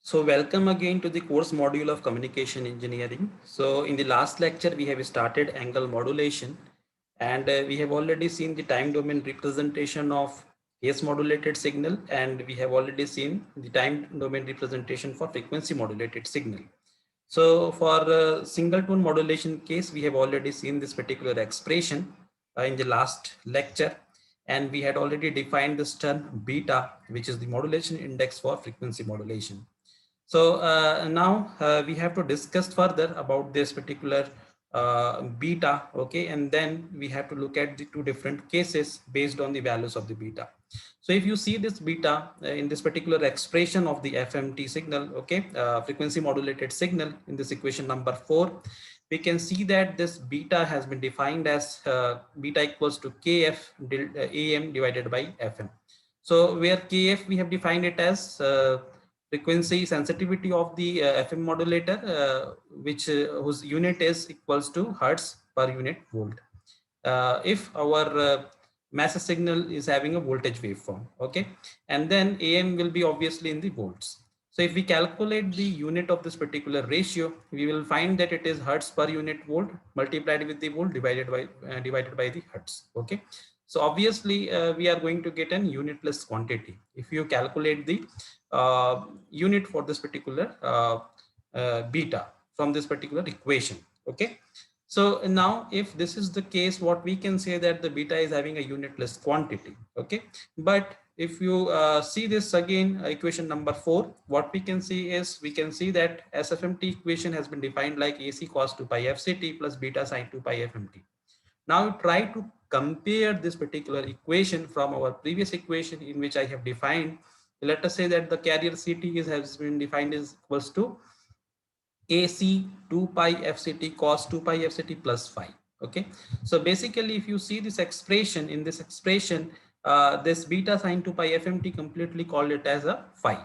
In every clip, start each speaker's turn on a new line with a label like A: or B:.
A: So welcome again to the course module of communication engineering. So in the last lecture, we have started angle modulation and we have already seen the time domain representation of phase modulated signal, and we have already seen the time domain representation for frequency modulated signal. So for single tone modulation case, we have already seen this particular expression in the last lecture, and we had already defined this term beta, which is the modulation index for frequency modulation. So now we have to discuss further about this particular beta, okay, and then we have to look at the two different cases based on the values of the beta. So if you see this beta in this particular expression of the FMT signal, okay, frequency modulated signal in this equation number 4, we can see that this beta has been defined as beta equals to KF AM divided by FM. So where KF we have defined it as frequency sensitivity of the FM modulator, whose unit is equals to hertz per unit volt. If our mass signal is having a voltage waveform, okay, and then AM will be obviously in the volts. So if we calculate the unit of this particular ratio, we will find that it is hertz per unit volt multiplied with the volt divided by the hertz. Okay, so obviously we are going to get an unitless quantity if you calculate the unit for this particular beta from this particular equation. Okay, so now if this is the case, what we can say that the beta is having a unitless quantity. Okay, but if you see this again, equation number 4, what we can see is we can see that SFMT equation has been defined like AC cos 2 pi FCT plus beta sin 2 pi FMT. Now try to compare this particular equation from our previous equation in which I have defined. Let us say that the carrier CT has been defined as equals to AC 2 pi FCT cos 2 pi FCT plus phi. Okay, so basically if you see this expression, in this expression, this beta sin 2 pi FMT completely called it as a phi.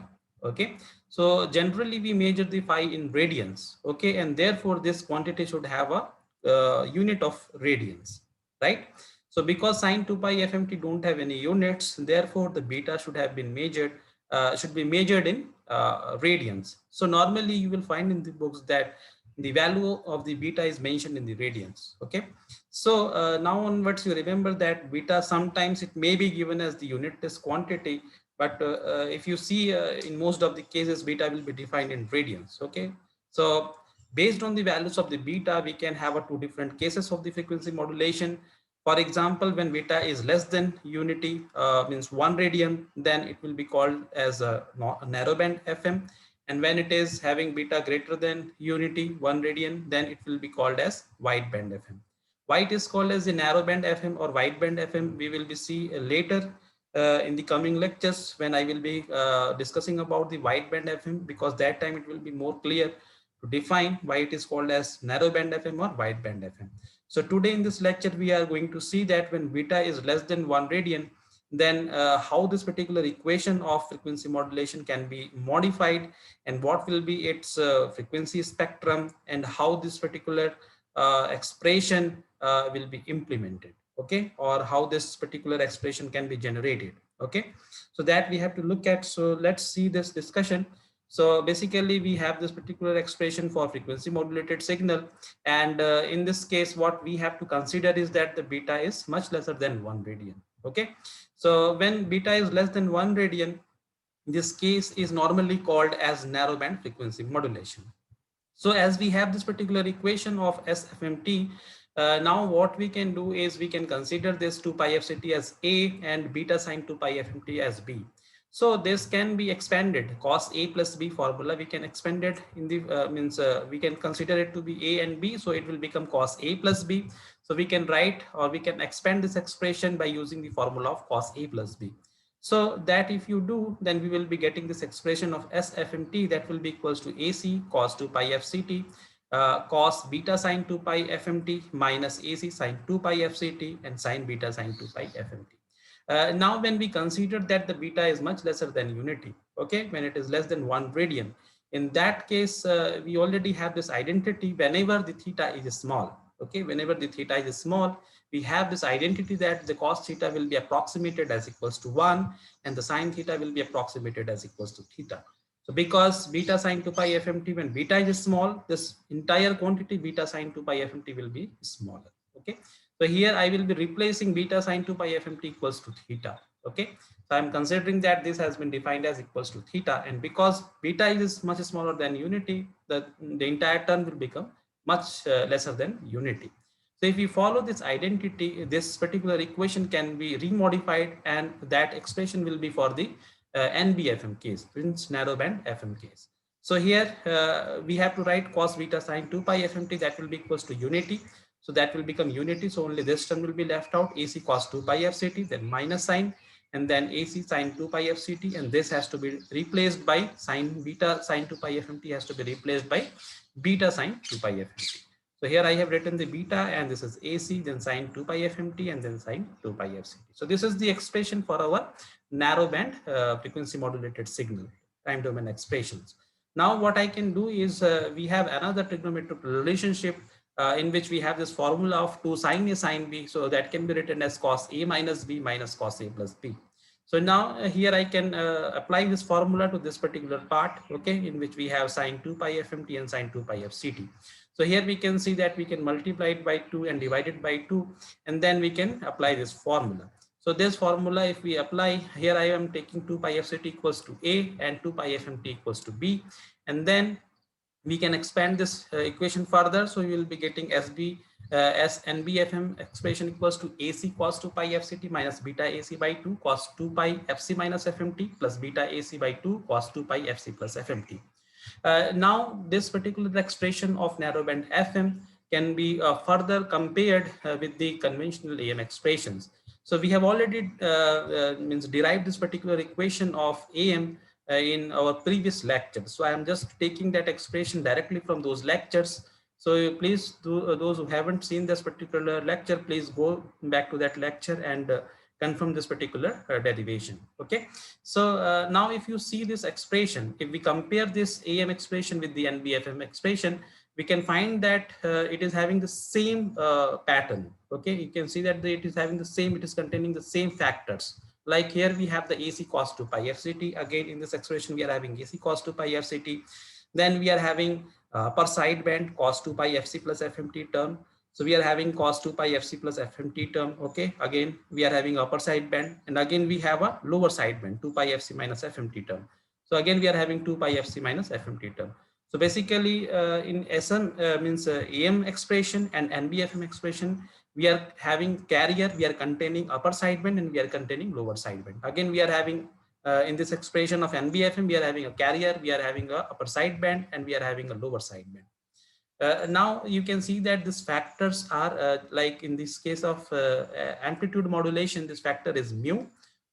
A: Okay, so generally we measure the phi in radians. Okay, and therefore this quantity should have a unit of radians, right? So because sin 2 pi FMT don't have any units, therefore the beta should be measured in radians. So normally you will find in the books that the value of the beta is mentioned in the radians. Okay, so now onwards you remember that beta sometimes it may be given as the unitless quantity, but if you see in most of the cases beta will be defined in radians. Okay, so based on the values of the beta, we can have two different cases of the frequency modulation. For example, when beta is less than unity, means 1 radian, then it will be called as a narrowband FM. And when it is having beta greater than unity, 1 radian, then it will be called as wideband FM. Why it is called as a narrowband FM or wideband FM, we will be see later in the coming lectures when I will be discussing about the wideband FM, because that time it will be more clear to define why it is called as narrowband FM or wideband FM. So today in this lecture, we are going to see that when beta is less than 1 radian, then how this particular equation of frequency modulation can be modified, and what will be its frequency spectrum, and how this particular expression will be implemented. Okay, or how this particular expression can be generated. Okay, so that we have to look at. So let's see this discussion. So basically we have this particular expression for frequency modulated signal, and in this case what we have to consider is that the beta is much lesser than 1 radian. Okay, so when beta is less than 1 radian, this case is normally called as narrowband frequency modulation. So as we have this particular equation of SFMT, now what we can do is we can consider this 2 pi FCT as A and beta sin 2 pi FMT as B. So this can be expanded, cos A plus B formula, we can expand it in the we can consider it to be A and B, so it will become cos A plus B. So we can write, or we can expand this expression by using the formula of cos A plus B. So that if you do, then we will be getting this expression of SFMT that will be equals to AC cos 2 pi FCT cos beta sin 2 pi FMT minus AC sin 2 pi FCT and sin beta sin 2 pi FMT. Now when we consider that the beta is much lesser than unity, okay, when it is less than 1 radian, in that case we already have this identity whenever the theta is small. Okay, whenever the theta is small, we have this identity that the cos theta will be approximated as equals to 1 and the sin theta will be approximated as equals to theta. So because beta sine 2 pi fmt, when beta is small, this entire quantity beta sine 2 pi fmt will be smaller. Okay. So here I will be replacing beta sine 2 pi fmt equals to theta. Okay. So I'm considering that this has been defined as equals to theta, and because beta is much smaller than unity, the entire term will become much lesser than unity. So if we follow this identity, this particular equation can be remodified, and that expression will be for the NBFM case, Prince narrowband FM case. So here we have to write cos beta sine 2 pi fmt, that will be equals to unity. So that will become unity. So only this term will be left out, AC cos 2 pi fct, then minus sine, and then AC sine 2 pi fct, and this has to be replaced by sine beta sine 2 pi fmt has to be replaced by beta sine 2 pi fmt. So here I have written the beta, and this is AC, then sine 2 pi fmt, and then sine 2 pi fct. So this is the expression for our narrowband frequency modulated signal time domain expressions. Now what I can do is we have another trigonometric relationship in which we have this formula of 2 sine A sine B. So that can be written as cos A minus B minus cos A plus B. So now here I can apply this formula to this particular part, okay, in which we have sine 2 pi fmt and sine 2 pi fct. So here we can see that we can multiply it by 2 and divide it by 2, and then we can apply this formula. So this formula, if we apply here, I am taking 2 pi fct equals to A and 2 pi fmt equals to B, and then we can expand this equation further. So you will be getting as NBFM expression equals to AC cos 2 pi fct minus beta AC by 2 cos 2 pi fc minus fmt plus beta AC by 2 cos 2 pi fc plus fmt. Now this particular expression of narrowband FM can be further compared with the conventional AM expressions. So we have already derived this particular equation of AM in our previous lecture. So I am just taking that expression directly from those lectures. So please, those who haven't seen this particular lecture, please go back to that lecture and confirm this particular derivation. Okay. So now if you see this expression, if we compare this AM expression with the NBFM expression, we can find that it is having the same pattern. Okay. You can see that it is having the same, it is containing the same factors. Like here we have the AC cos 2 pi fct. Again, in this expression, we are having AC cos 2 pi fct. Then we are having per sideband cos 2 pi fc plus fmt term. So we are having cos 2 pi fc plus fmt term. Okay. Again, we are having upper sideband, and again we have a lower sideband 2 pi fc minus fmt term. So again we are having 2 pi fc minus fmt term. So basically in SM means AM expression and NBFM expression, we are having carrier, we are containing upper sideband, and we are containing lower sideband. Again, we are having in this expression of NBFM, we are having a carrier, we are having a upper sideband, and we are having a lower sideband. Now you can see that these factors are like in this case of amplitude modulation, this factor is mu.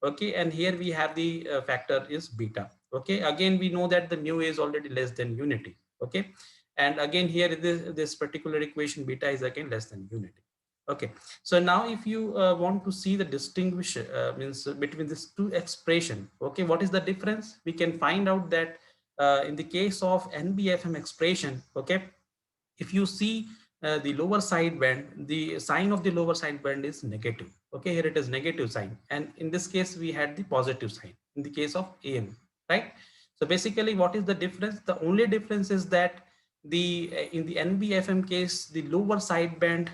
A: Okay, and here we have the factor is beta. Okay, again we know that the mu is already less than unity. Okay, and again here this particular equation beta is again less than unity. Okay, so now if you want to see the distinguish means between these two expression, okay, what is the difference? We can find out that in the case of NBFM expression, okay, if you see the lower sideband, the sign of the lower sideband is negative. Okay, here it is negative sign, and in this case we had the positive sign in the case of AM, right? So basically, what is the difference? The only difference is that the in the NBFM case, the lower sideband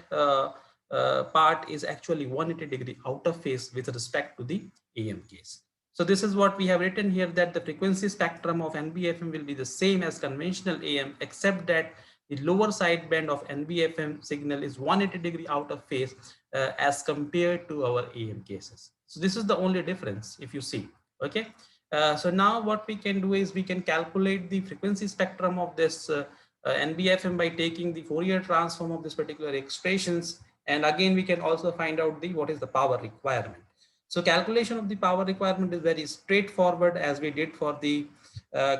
A: part is actually 180-degree out of phase with respect to the AM case. So this is what we have written here, that the frequency spectrum of NBFM will be the same as conventional AM, except that the lower sideband of NBFM signal is 180-degree out of phase as compared to our AM cases. So this is the only difference if you see. Okay. So now what we can do is we can calculate the frequency spectrum of this NBFM by taking the Fourier transform of this particular expressions, and again we can also find out the what is the power requirement. So calculation of the power requirement is very straightforward as we did for the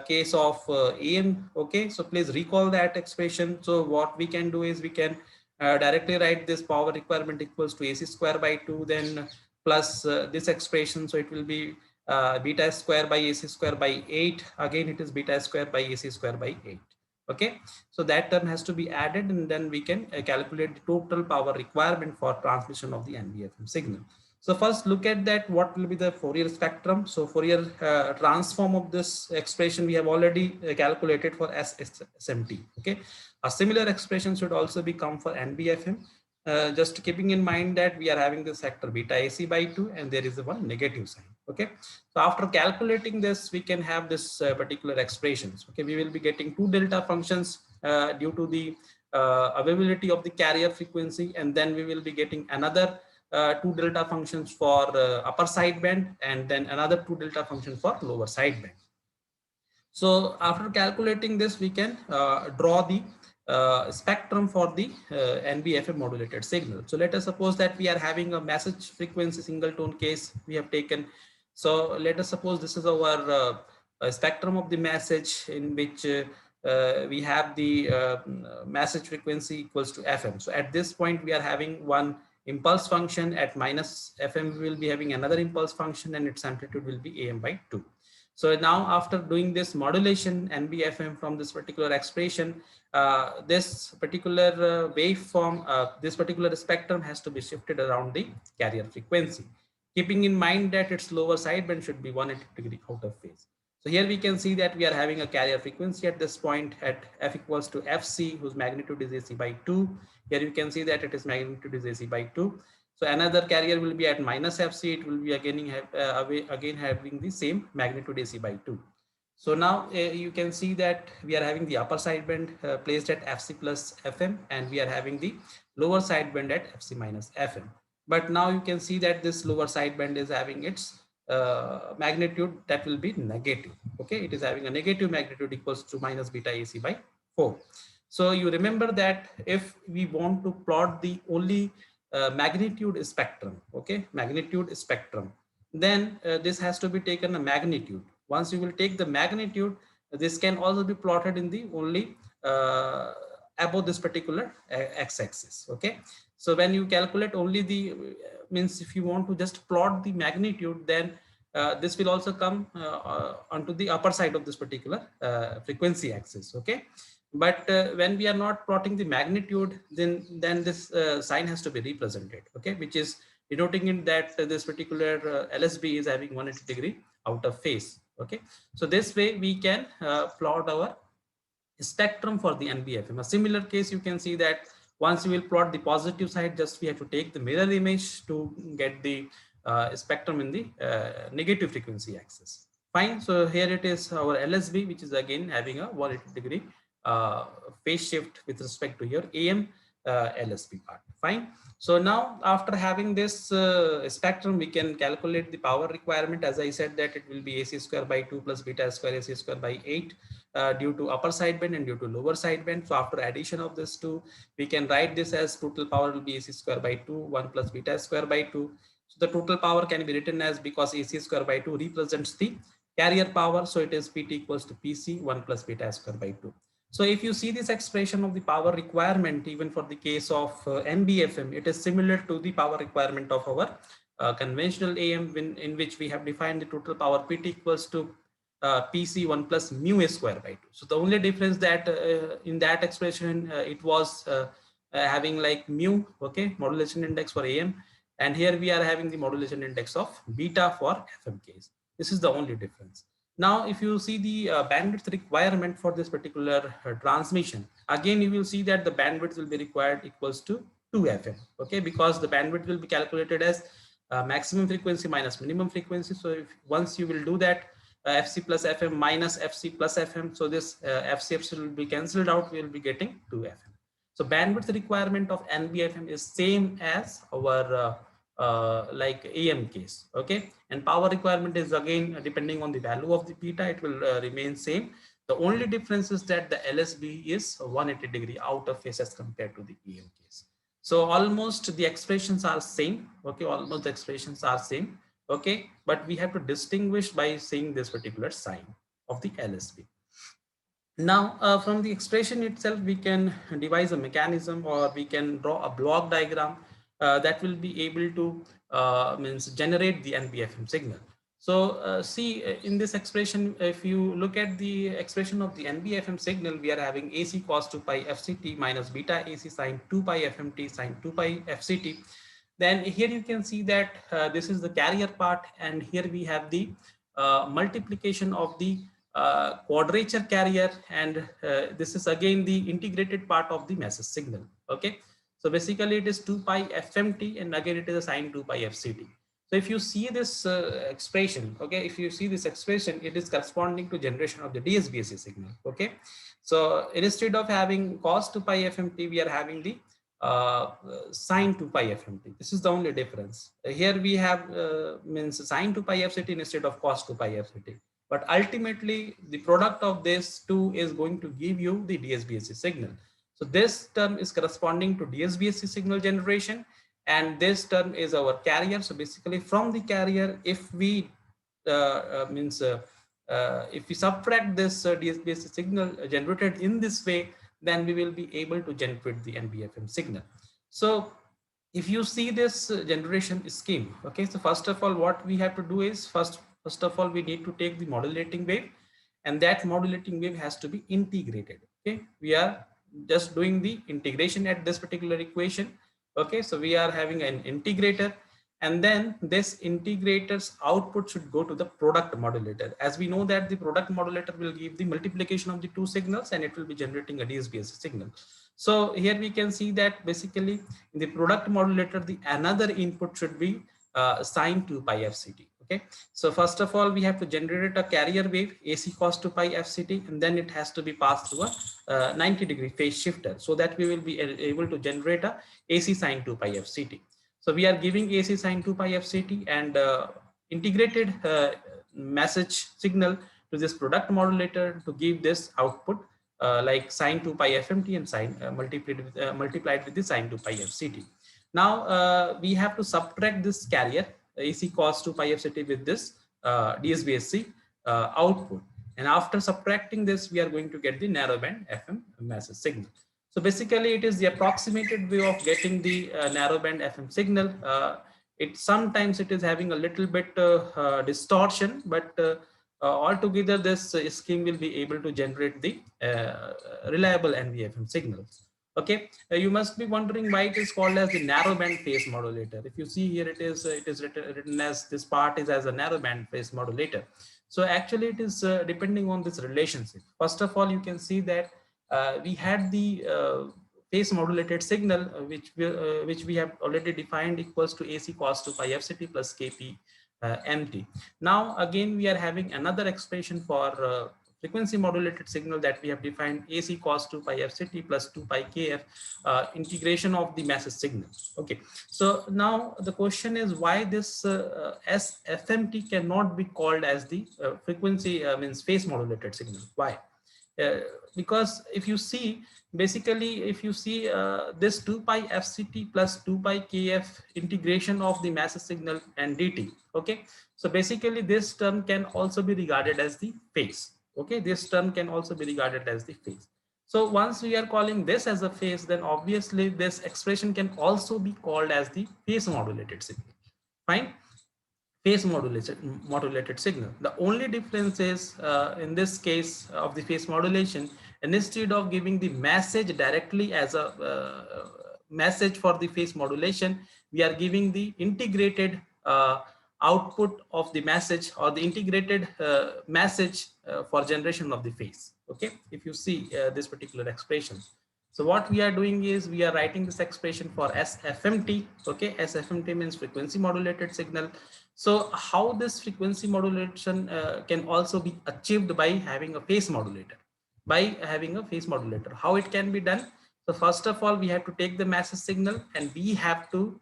A: case of AM. Okay, so please recall that expression. So what we can do is we can directly write this power requirement equals to AC square by 2, then plus this expression. So it will be beta square by AC square by 8. Again, it is beta square by AC square by 8. Okay, so that term has to be added, and then we can calculate the total power requirement for transmission of the NBFM signal. So first look at that, what will be the Fourier spectrum. So Fourier transform of this expression we have already calculated for SMT. Okay, a similar expression should also become for NBFM. Just keeping in mind that we are having this factor beta AC by 2 and there is a one negative sign. Okay, so after calculating this, we can have this particular expressions. Okay, we will be getting two delta functions due to the availability of the carrier frequency, and then we will be getting another two delta functions for upper sideband and then another two delta function for lower sideband. So after calculating this, we can draw the spectrum for the NBFM modulated signal. So let us suppose that we are having a message frequency singleton case we have taken. So let us suppose this is our spectrum of the message in which we have the message frequency equals to FM. So at this point, we are having one impulse function. At minus FM, we will be having another impulse function and its amplitude will be AM by 2. So now after doing this modulation NBFM from this particular expression, this particular waveform, this particular spectrum has to be shifted around the carrier frequency, keeping in mind that its lower sideband should be 180 degree out of phase. So here we can see that we are having a carrier frequency at this point at f equals to fc, whose magnitude is AC by 2. Here you can see that it is magnitude is AC by 2. So another carrier will be at minus fc. It will be again having the same magnitude AC by 2. So now you can see that we are having the upper sideband placed at fc plus fm, and we are having the lower sideband at fc minus fm. But now you can see that this lower sideband is having its magnitude that will be negative. Okay, it is having a negative magnitude equals to minus beta AC by 4. So you remember that if we want to plot the only magnitude spectrum, okay, magnitude spectrum, then this has to be taken a magnitude. Once you will take the magnitude, this can also be plotted in the only above this particular x-axis. Okay, so when you calculate only the means if you want to just plot the magnitude, then this will also come onto the upper side of this particular frequency axis. Okay, but when we are not plotting the magnitude, then this sign has to be represented. Okay, which is denoting in that this particular LSB is having 180 degree out of phase. Okay, so this way we can plot our spectrum for the NBFM. A similar case, you can see that once you will plot the positive side, just we have to take the mirror image to get the spectrum in the negative frequency axis. Fine. So here it is our LSB, which is again having a 180 degree phase shift with respect to your AM LSB part. Fine. So now after having this spectrum, we can calculate the power requirement. As I said that it will be AC square by 2 plus beta square AC square by 8 due to upper sideband and due to lower sideband. So after addition of this two, we can write this as total power will be AC square by 2, 1 plus beta square by 2. So the total power can be written as, because AC square by 2 represents the carrier power, so it is PT equals to PC 1 plus beta square by 2. So if you see this expression of the power requirement, even for the case of NBFM, it is similar to the power requirement of our conventional AM, in which we have defined the total power PT equals to PC 1 plus mu A square by 2. So the only difference that in that expression, it was having like mu, okay, modulation index for AM. And here we are having the modulation index of beta for FM case. This is the only difference. Now, if you see the bandwidth requirement for this particular transmission, again, you will see that the bandwidth will be required equals to 2 FM, okay, because the bandwidth will be calculated as maximum frequency minus minimum frequency. So if once you will do that, FC plus FM minus FC plus FM, so this FC will be cancelled out, we will be getting 2 FM. So bandwidth requirement of NBFM is same as our like AM case, okay, and power requirement is again depending on the value of the beta, it will remain same. The only difference is that the LSB is 180 degree out of phase as compared to the AM case. So almost the expressions are same, okay, almost the expressions are same, okay, but we have to distinguish by saying this particular sign of the LSB. Now, from the expression itself, we can devise a mechanism, or we can draw a block diagram that will be able to means generate the NBFM signal. So see in this expression, if you look at the expression of the NBFM signal, we are having AC cos 2 pi FCT minus beta AC sine 2 pi FMT sine 2 pi FCT. Then here you can see that this is the carrier part, and here we have the multiplication of the quadrature carrier, and this is again the integrated part of the message signal. Okay, so basically it is 2 pi fmt, and again it is a sine 2 pi fct. So if you see this expression, okay, if you see this expression, it is corresponding to generation of the DSBSC signal. Okay, so instead of having cos 2 pi fmt, we are having the sine 2 pi fmt. This is the only difference. Here we have means sine 2 pi fct instead of cos 2 pi fct. But ultimately, the product of this two is going to give you the DSBSC signal. So this term is corresponding to DSBSC signal generation, and this term is our carrier. So basically, from the carrier, if we if we subtract this DSBSC signal generated in this way, then we will be able to generate the NBFM signal. So if you see this generation scheme, okay, so first of all, what we have to do is first of all, we need to take the modulating wave, and that modulating wave has to be integrated. Okay, we are just doing the integration at this particular equation. Okay, so we are having an integrator, and then this integrator's output should go to the product modulator. As we know that the product modulator will give the multiplication of the two signals, and it will be generating a DSBSC signal. So here we can see that basically in the product modulator, the another input should be sine 2 pi fct. Okay, so first of all, we have to generate a carrier wave AC cos 2 pi fct, and then it has to be passed through a 90-degree phase shifter, so that we will be able to generate a AC sine 2 pi fct. So we are giving AC sine 2 pi fct and integrated message signal to this product modulator to give this output like sine 2 pi fmt and sine multiplied with the sine 2 pi fct. Now we have to subtract this carrier AC cos 2 pi fct with this DSBSC output, and after subtracting this, we are going to get the narrowband FM message signal. So basically, it is the approximated way of getting the narrowband FM signal. It sometimes it is having a little bit distortion, but altogether this scheme will be able to generate the reliable NVFM signals. Okay, you must be wondering why it is called as the narrowband phase modulator. If you see here, it is written as this part is as a narrowband phase modulator. So actually, it is depending on this relationship. First of all, you can see that we had the phase modulated signal, which we have already defined equals to AC cos 2 pi fct plus kp mt. Now again, we are having another expression for frequency modulated signal that we have defined AC cos 2 pi fct plus 2 pi kf integration of the message signal. Okay, so now the question is why this SFMT cannot be called as the frequency means phase modulated signal. Why? Because if you see, basically if you see this 2 pi fct plus 2 pi kf integration of the message signal and dt. Okay, so basically this term can also be regarded as the phase. Okay, this term can also be regarded as the phase. So once we are calling this as a phase, then obviously this expression can also be called as the phase modulated signal. Fine, phase modulated signal. The only difference is in this case of the phase modulation, instead of giving the message directly as a message for the phase modulation, we are giving the integrated output of the message, or the integrated message for generation of the phase. Okay, if you see this particular expression. So what we are doing is we are writing this expression for SFMT. Okay, SFMT means frequency modulated signal. So how this frequency modulation can also be achieved by having a phase modulator, how it can be done? So first of all, we have to take the message signal and we have to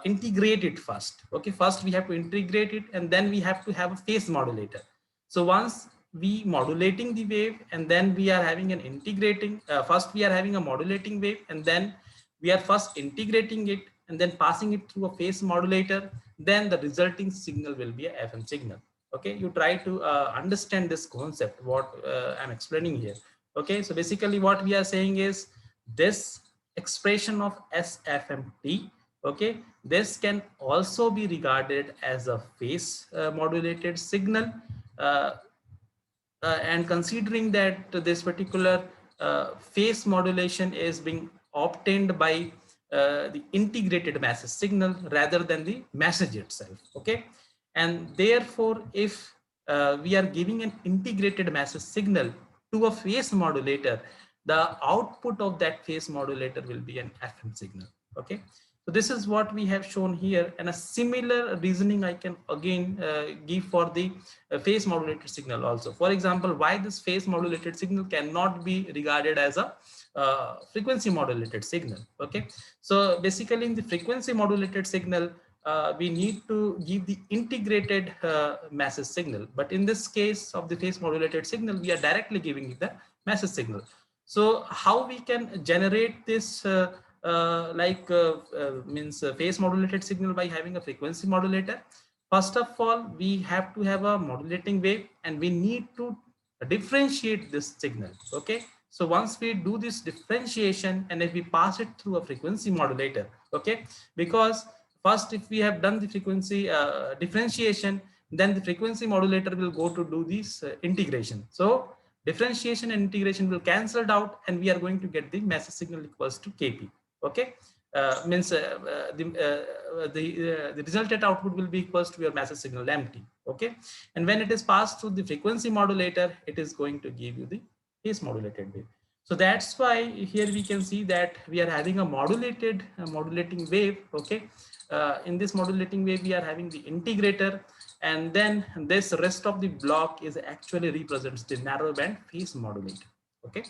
A: integrate it first. Okay, first we have to integrate it, and then we have to have a phase modulator. So once we modulating the wave, and then we are having an integrating, first we are having a modulating wave, and then we are first integrating it and then passing it through a phase modulator, then the resulting signal will be a FM signal. Okay, you try to understand this concept, what I'm explaining here. Okay, so basically what we are saying is this expression of SFMT, okay, this can also be regarded as a phase modulated signal, and considering that this particular phase modulation is being obtained by the integrated message signal rather than the message itself. Okay, and therefore if we are giving an integrated message signal to a phase modulator, the output of that phase modulator will be an FM signal. Okay, so this is what we have shown here, and a similar reasoning I can again give for the phase modulated signal also. For example, why this phase modulated signal cannot be regarded as a frequency modulated signal. Okay, so basically in the frequency modulated signal, we need to give the integrated message signal, but in this case of the phase modulated signal, we are directly giving the message signal. So how we can generate this means phase modulated signal by having a frequency modulator? First of all, we have to have a modulating wave, and we need to differentiate this signal. Okay, so once we do this differentiation and if we pass it through a frequency modulator, okay, because first if we have done the frequency differentiation, then the frequency modulator will go to do this integration. So differentiation and integration will cancelled out, and we are going to get the message signal equals to kp. Okay, means the resultant output will be equals to your message signal mt. Okay, and when it is passed through the frequency modulator, it is going to give you the phase modulated wave. So that's why here we can see that we are having a modulating wave. Okay, in this modulating wave we are having the integrator, and then this rest of the block is actually represents the narrowband phase modulator. Okay,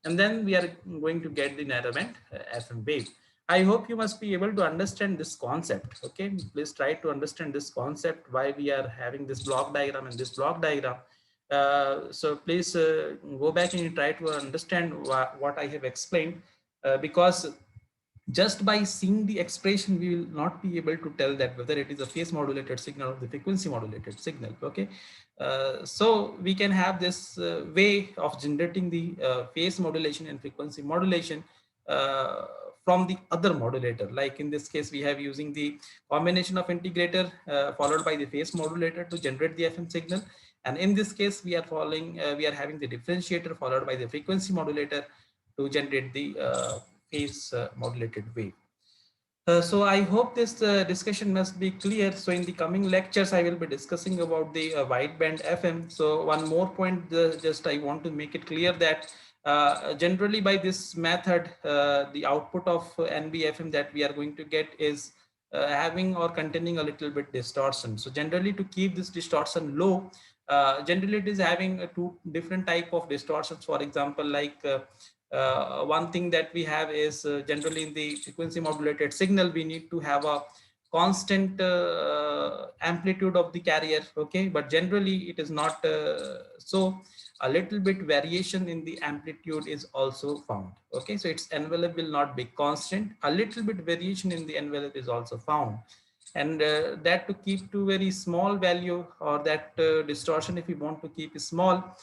A: and then we are going to get the narrowband FM wave. I hope you must be able to understand this concept. Okay, please try to understand this concept, why we are having this block diagram and this block diagram. So please go back and try to understand what I have explained, because just by seeing the expression, we will not be able to tell that whether it is a phase modulated signal or the frequency modulated signal. Okay, so we can have this way of generating the phase modulation and frequency modulation from the other modulator. Like in this case, we have using the combination of integrator followed by the phase modulator to generate the FM signal. And in this case, we are having the differentiator followed by the frequency modulator to generate the phase modulated wave. So I hope this discussion must be clear. So in the coming lectures, I will be discussing about the wideband FM. So one more point, just I want to make it clear that generally by this method, the output of NBFM that we are going to get is having or containing a little bit distortion. So generally to keep this distortion low, generally it is having two different type of distortions. For example, like one thing that we have is generally in the frequency modulated signal, we need to have a constant amplitude of the carrier. Okay, but generally it is not so. A little bit variation in the amplitude is also found. Okay, so its envelope will not be constant. A little bit variation in the envelope is also found, and that to keep to very small value, or that distortion if we want to keep small,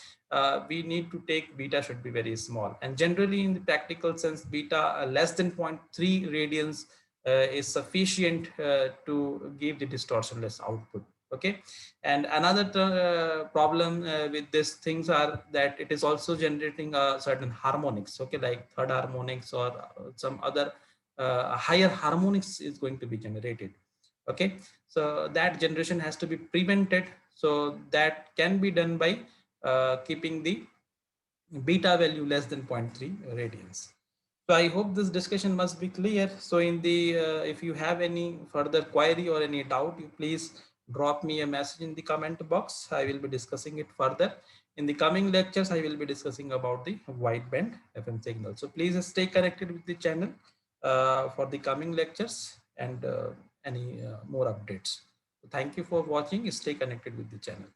A: we need to take beta should be very small. And generally in the practical sense, beta less than 0.3 radians is sufficient to give the distortionless output. Okay, and another problem with these things are that it is also generating certain harmonics. Okay, like third harmonics or some other higher harmonics is going to be generated. Okay, so that generation has to be prevented. So that can be done by keeping the beta value less than 0.3 radians. So I hope this discussion must be clear. So in the if you have any further query or any doubt, you please drop me a message in the comment box. I will be discussing it further. In the coming lectures, I will be discussing about the wideband FM signal. So please stay connected with the channel for the coming lectures and any more updates. Thank you for watching. Stay connected with the channel.